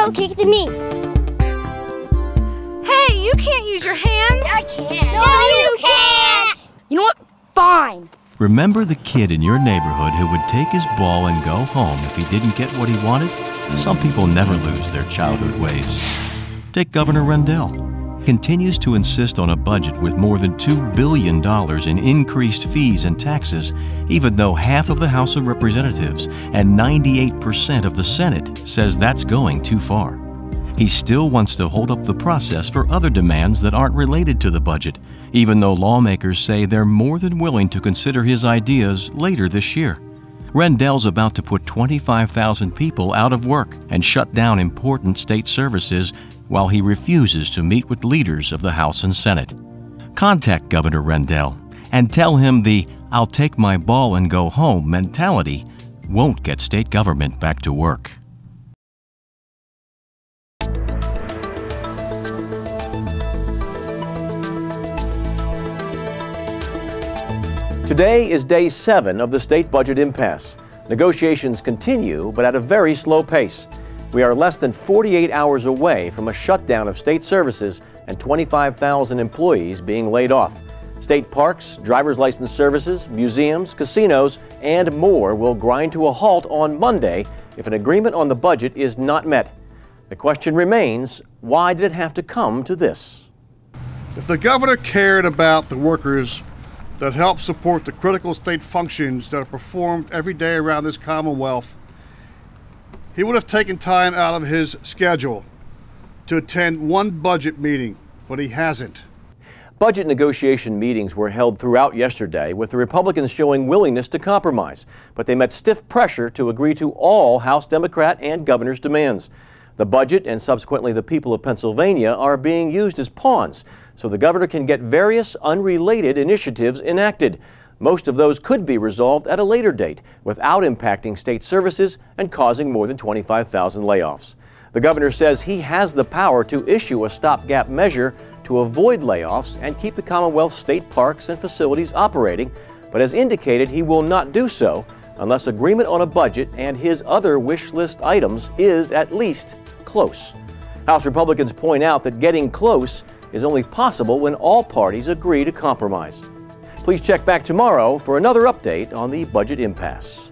No, kick it to me. Hey, you can't use your hands. I can't. No, you can't. You know what? Fine. Remember the kid in your neighborhood who would take his ball and go home if he didn't get what he wanted? Some people never lose their childhood ways. Take Governor Rendell. Continues to insist on a budget with more than $2 billion in increased fees and taxes, even though half of the House of Representatives and 98% of the Senate says that's going too far. He still wants to hold up the process for other demands that aren't related to the budget, even though lawmakers say they're more than willing to consider his ideas later this year. Rendell's about to put 25,000 people out of work and shut down important state services while he refuses to meet with leaders of the House and Senate. Contact Governor Rendell and tell him the "I'll take my ball and go home" mentality won't get state government back to work. Today is day 7 of the state budget impasse. Negotiations continue, but at a very slow pace. We are less than 48 hours away from a shutdown of state services and 25,000 employees being laid off. State parks, driver's license services, museums, casinos, and more will grind to a halt on Monday if an agreement on the budget is not met. The question remains, why did it have to come to this? If the governor cared about the workers that help support the critical state functions that are performed every day around this Commonwealth, he would have taken time out of his schedule to attend one budget meeting, but he hasn't. Budget negotiation meetings were held throughout yesterday, with the Republicans showing willingness to compromise, but they met stiff pressure to agree to all House Democrat and governor's demands. The budget and subsequently the people of Pennsylvania are being used as pawns so the governor can get various unrelated initiatives enacted. Most of those could be resolved at a later date without impacting state services and causing more than 25,000 layoffs. The governor says he has the power to issue a stopgap measure to avoid layoffs and keep the Commonwealth's state parks and facilities operating, but has indicated he will not do so unless agreement on a budget and his other wish list items is at least close. House Republicans point out that getting close is only possible when all parties agree to compromise. Please check back tomorrow for another update on the budget impasse.